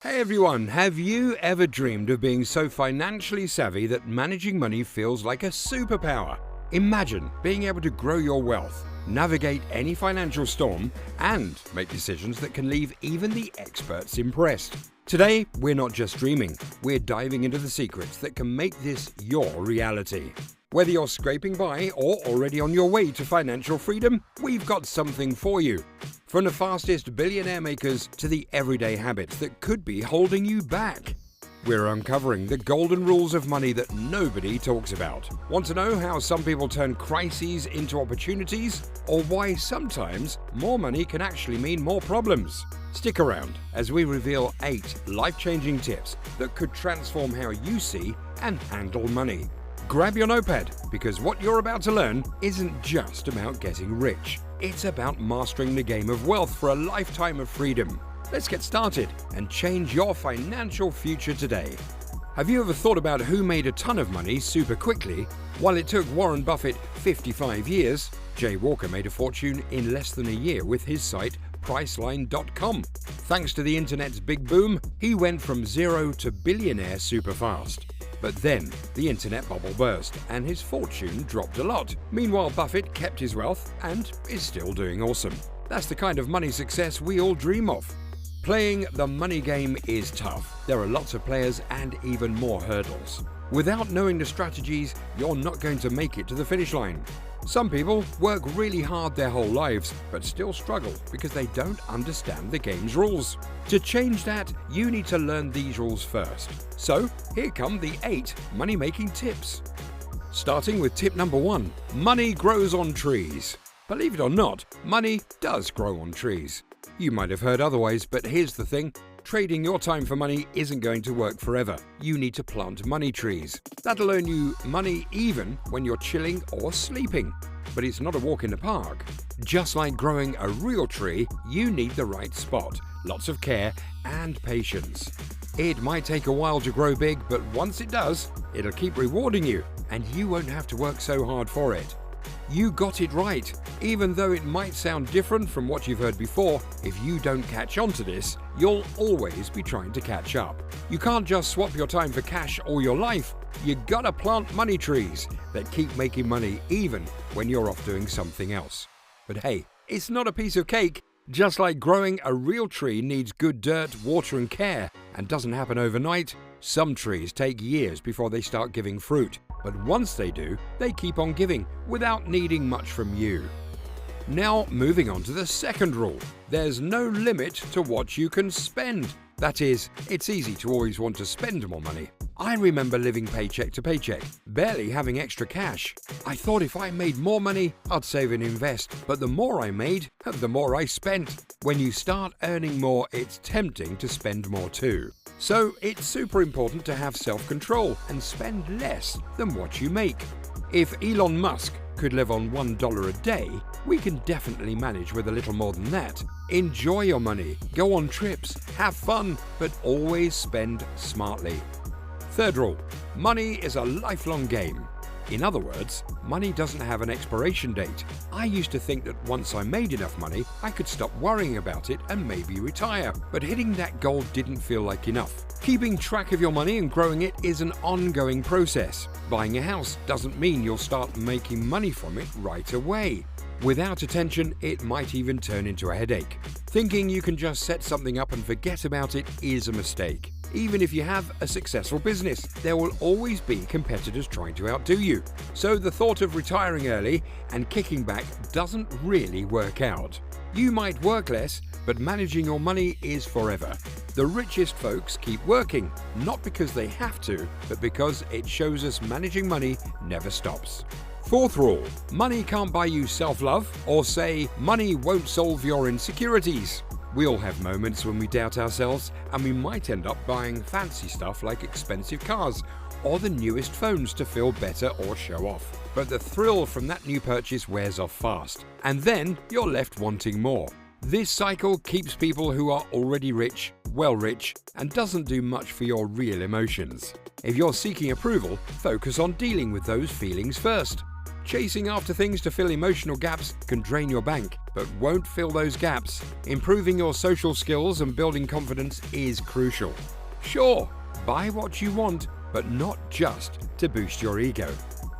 Hey everyone, have you ever dreamed of being so financially savvy that managing money feels like a superpower? Imagine being able to grow your wealth, navigate any financial storm, and make decisions that can leave even the experts impressed. Today, we're not just dreaming, we're diving into the secrets that can make this your reality. Whether you're scraping by or already on your way to financial freedom, we've got something for you. From the fastest billionaire makers to the everyday habits that could be holding you back. We're uncovering the golden rules of money that nobody talks about. Want to know how some people turn crises into opportunities? Or why sometimes more money can actually mean more problems? Stick around as we reveal 8 life-changing tips that could transform how you see and handle money. Grab your notepad, because what you're about to learn isn't just about getting rich. It's about mastering the game of wealth for a lifetime of freedom. Let's get started and change your financial future today. Have you ever thought about who made a ton of money super quickly? While it took Warren Buffett 55 years, Jay Walker made a fortune in less than a year with his site Priceline.com. Thanks to the internet's big boom, he went from zero to billionaire super fast. But then, the internet bubble burst and his fortune dropped a lot. Meanwhile, Buffett kept his wealth and is still doing awesome. That's the kind of money success we all dream of. Playing the money game is tough. There are lots of players and even more hurdles. Without knowing the strategies, you're not going to make it to the finish line. Some people work really hard their whole lives, but still struggle because they don't understand the game's rules. To change that, you need to learn these rules first. So, here come the 8 money-making tips. Starting with tip number 1, money grows on trees. Believe it or not, money does grow on trees. You might have heard otherwise, but here's the thing. Trading your time for money isn't going to work forever. You need to plant money trees. That'll earn you money even when you're chilling or sleeping. But it's not a walk in the park. Just like growing a real tree, you need the right spot, lots of care, and patience. It might take a while to grow big, but once it does, it'll keep rewarding you, and you won't have to work so hard for it. You got it right. Even though it might sound different from what you've heard before, if you don't catch on to this, you'll always be trying to catch up. You can't just swap your time for cash all your life. You gotta plant money trees that keep making money even when you're off doing something else. But hey, it's not a piece of cake. Just like growing a real tree needs good dirt, water and care, and doesn't happen overnight, some trees take years before they start giving fruit. But once they do, they keep on giving without needing much from you. Now, moving on to the second rule. There's no limit to what you can spend. That is, it's easy to always want to spend more money. I remember living paycheck to paycheck, barely having extra cash. I thought if I made more money, I'd save and invest. But the more I made, the more I spent. When you start earning more, it's tempting to spend more too. So it's super important to have self-control and spend less than what you make. If Elon Musk could live on $1 a day, we can definitely manage with a little more than that. Enjoy your money, go on trips, have fun, but always spend smartly. Third rule, money is a lifelong game. In other words, money doesn't have an expiration date. I used to think that once I made enough money, I could stop worrying about it and maybe retire. But hitting that goal didn't feel like enough. Keeping track of your money and growing it is an ongoing process. Buying a house doesn't mean you'll start making money from it right away. Without attention, it might even turn into a headache. Thinking you can just set something up and forget about it is a mistake. Even if you have a successful business, there will always be competitors trying to outdo you. So the thought of retiring early and kicking back doesn't really work out. You might work less, but managing your money is forever. The richest folks keep working, not because they have to, but because it shows us managing money never stops. Fourth rule, money can't buy you self-love, or say, money won't solve your insecurities. We all have moments when we doubt ourselves, and we might end up buying fancy stuff like expensive cars or the newest phones to feel better or show off. But the thrill from that new purchase wears off fast, and then you're left wanting more. This cycle keeps people who are already rich, well rich, and doesn't do much for your real emotions. If you're seeking approval, focus on dealing with those feelings first. Chasing after things to fill emotional gaps can drain your bank, but won't fill those gaps. Improving your social skills and building confidence is crucial. Sure, buy what you want, but not just to boost your ego.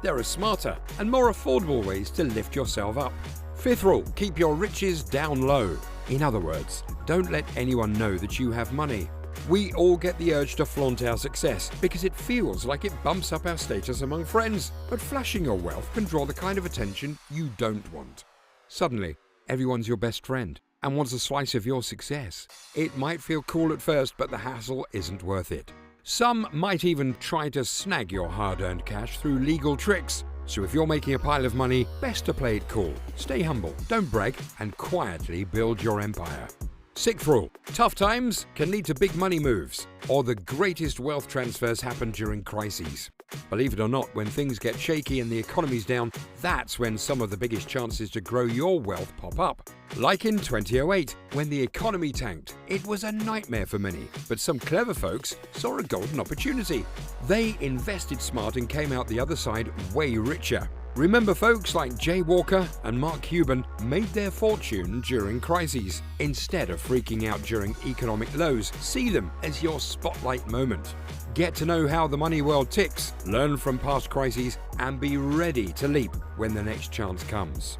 There are smarter and more affordable ways to lift yourself up. Fifth rule, keep your riches down low. In other words, don't let anyone know that you have money. We all get the urge to flaunt our success because it feels like it bumps up our status among friends, but flashing your wealth can draw the kind of attention you don't want. Suddenly, everyone's your best friend and wants a slice of your success. It might feel cool at first, but the hassle isn't worth it. Some might even try to snag your hard-earned cash through legal tricks. So if you're making a pile of money, best to play it cool. Stay humble, don't brag, and quietly build your empire. Sixth rule, tough times can lead to big money moves, or the greatest wealth transfers happen during crises. Believe it or not, when things get shaky and the economy's down, that's when some of the biggest chances to grow your wealth pop up. Like in 2008, when the economy tanked. It was a nightmare for many, but some clever folks saw a golden opportunity. They invested smart and came out the other side way richer. Remember, folks like Jay Walker and Mark Cuban made their fortune during crises. Instead of freaking out during economic lows, see them as your spotlight moment. Get to know how the money world ticks, learn from past crises, and be ready to leap when the next chance comes.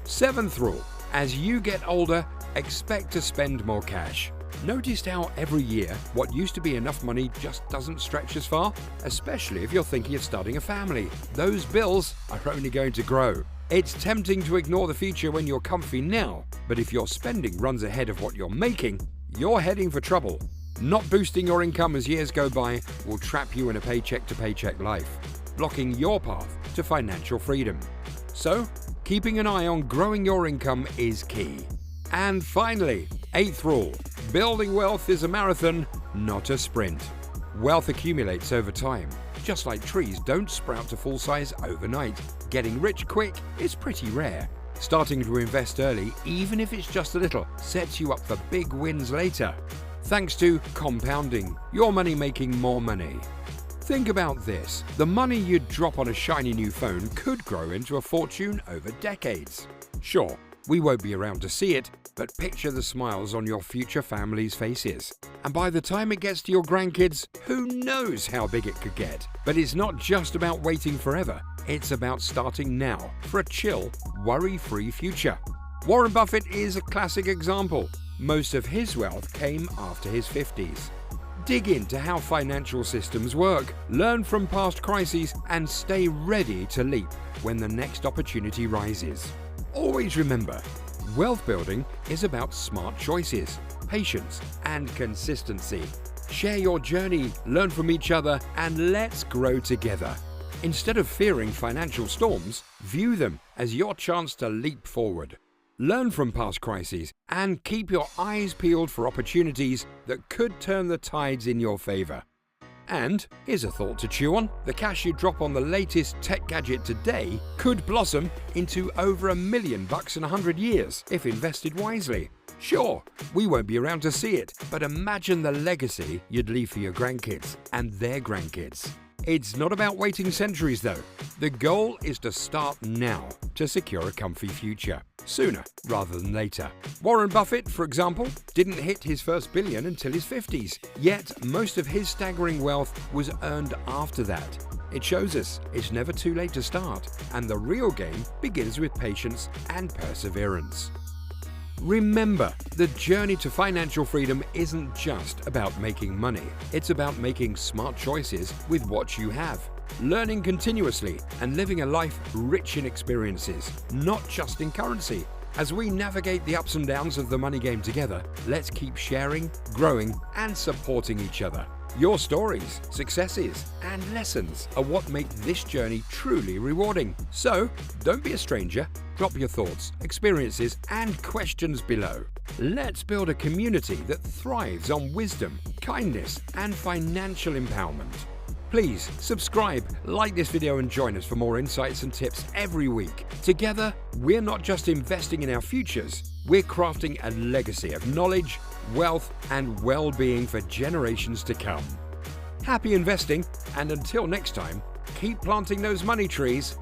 Seventh rule, as you get older, expect to spend more cash. Noticed how every year what used to be enough money just doesn't stretch as far? Especially if you're thinking of starting a family. Those bills are only going to grow. It's tempting to ignore the future when you're comfy now, but if your spending runs ahead of what you're making, you're heading for trouble. Not boosting your income as years go by will trap you in a paycheck-to-paycheck life, blocking your path to financial freedom. So, keeping an eye on growing your income is key. And finally, eighth rule, building wealth is a marathon, not a sprint. Wealth accumulates over time. Just like trees don't sprout to full size overnight. Getting rich quick is pretty rare. Starting to invest early, even if it's just a little, sets you up for big wins later. Thanks to compounding, your money making more money. Think about this. The money you'd drop on a shiny new phone could grow into a fortune over decades. Sure, we won't be around to see it, but picture the smiles on your future family's faces. And by the time it gets to your grandkids, who knows how big it could get? But it's not just about waiting forever. It's about starting now for a chill, worry-free future. Warren Buffett is a classic example. Most of his wealth came after his 50s. Dig into how financial systems work, learn from past crises, and stay ready to leap when the next opportunity rises. Always remember, wealth building is about smart choices, patience, and consistency. Share your journey, learn from each other, and let's grow together. Instead of fearing financial storms, view them as your chance to leap forward. Learn from past crises and keep your eyes peeled for opportunities that could turn the tides in your favor. And here's a thought to chew on. The cash you drop on the latest tech gadget today could blossom into over $1 million in 100 years if invested wisely. Sure, we won't be around to see it, but imagine the legacy you'd leave for your grandkids and their grandkids. It's not about waiting centuries though. The goal is to start now to secure a comfy future, sooner rather than later. Warren Buffett, for example, didn't hit his first billion until his 50s, yet most of his staggering wealth was earned after that. It shows us it's never too late to start, and the real game begins with patience and perseverance. Remember, the journey to financial freedom isn't just about making money. It's about making smart choices with what you have, learning continuously, and living a life rich in experiences, not just in currency. As we navigate the ups and downs of the money game together, let's keep sharing, growing, and supporting each other. Your stories, successes, and lessons are what make this journey truly rewarding. So, don't be a stranger. Drop your thoughts, experiences, and questions below. Let's build a community that thrives on wisdom, kindness, and financial empowerment. Please subscribe, like this video, and join us for more insights and tips every week. Together, we're not just investing in our futures, we're crafting a legacy of knowledge, wealth, and well-being for generations to come. Happy investing, and until next time, keep planting those money trees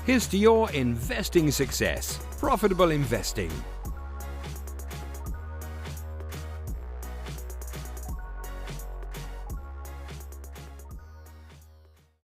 Here's to your investing success. Profitable investing.